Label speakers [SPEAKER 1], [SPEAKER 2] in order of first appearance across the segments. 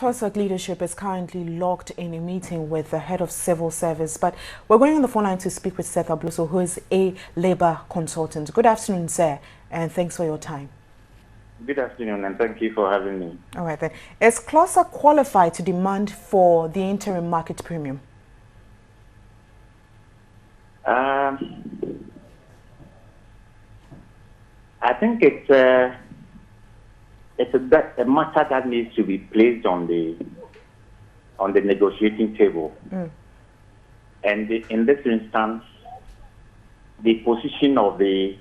[SPEAKER 1] CLOGSAG leadership is currently locked in a meeting with the head of civil service, but we're going on the phone line to speak with Seth Abloso, who is a labor consultant. Good afternoon, sir, and thanks for your time.
[SPEAKER 2] Good afternoon, and thank you for having me.
[SPEAKER 1] All right then. Is CLOGSAG qualified to demand for the interim market premium?
[SPEAKER 2] I think it's a matter that needs to be placed on the negotiating table. And in this instance, the position of the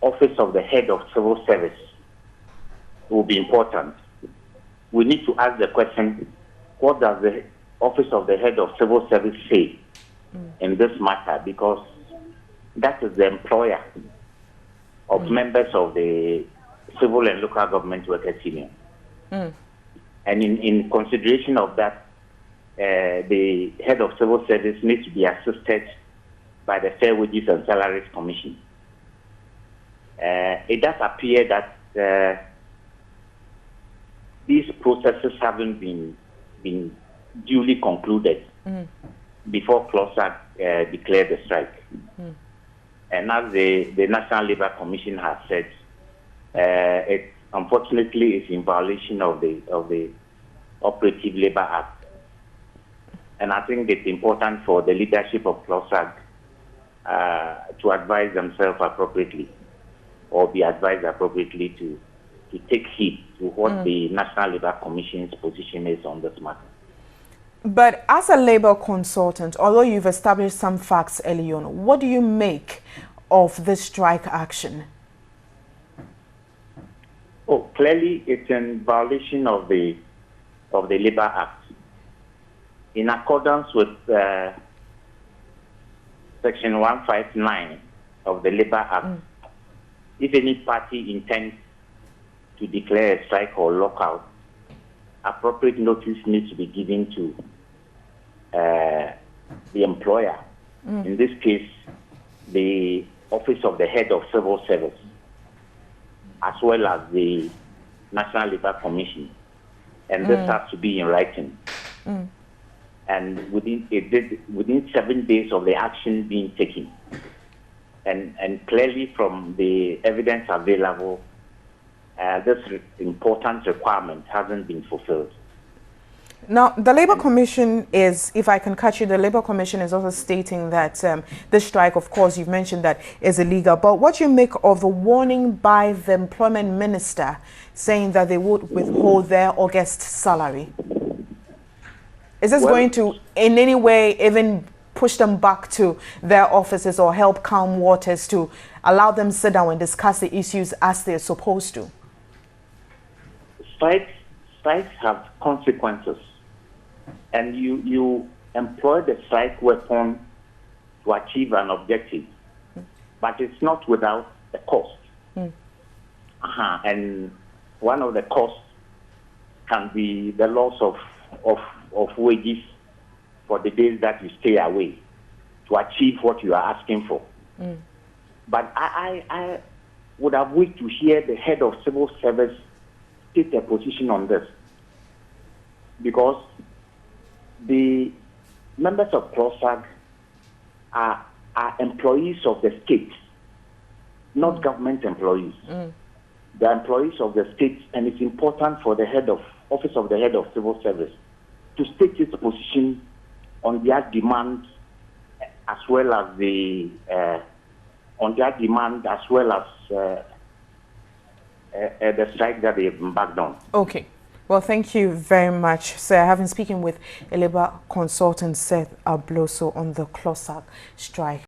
[SPEAKER 2] office of the head of civil service will be important. We need to ask the question, what does the office of the head of civil service say in this matter? Because that is the employer of members of the Civil and Local Government Workers Union. And in consideration of that, the head of civil service needs to be assisted by the Fair Wages and Salaries Commission. It does appear that these processes haven't been duly concluded before CLOGSAG declared the strike. And as the National Labour Commission has said, it unfortunately is in violation of the Operative Labour Act. And I think it's important for the leadership of CLOGSAG to advise themselves appropriately, or be advised appropriately to take heed to what the National Labour Commission's position is on this matter.
[SPEAKER 1] But as a labor consultant, although you've established some facts early on, what do you make of this strike action?
[SPEAKER 2] Oh, clearly it's in violation of the Labour Act. In accordance with Section 159 of the Labour Act, if any party intends to declare a strike or lockout, appropriate notice needs to be given to the employer. In this case, the office of the head of civil service, as well as the National Labour Commission. And this has to be in writing. And within 7 days of the action being taken. And clearly from the evidence available, this important requirement hasn't been fulfilled.
[SPEAKER 1] Now, the Labour Commission is, if I can catch you, the Labour Commission is also stating that this strike, of course, you've mentioned that is illegal. But what do you make of the warning by the Employment Minister saying that they would withhold their August salary? Is this going to, in any way, even push them back to their offices or help calm waters to allow them to sit down and discuss the issues as they're supposed to?
[SPEAKER 2] Strikes have consequences. And you employ the strike weapon to achieve an objective. But it's not without a cost. And one of the costs can be the loss of wages for the days that you stay away to achieve what you are asking for. But I would have wished to hear the head of civil service take a position on this, because the members of CLOGSAG are employees of the state, not government employees. They're employees of the state, and it's important for the office of the head of civil service to state its position on their demand, as well as the strike that they have embarked on.
[SPEAKER 1] Okay. Well, thank you very much, sir. I have been speaking with a labor consultant, Seth Abloso, on the CLOGSAG strike.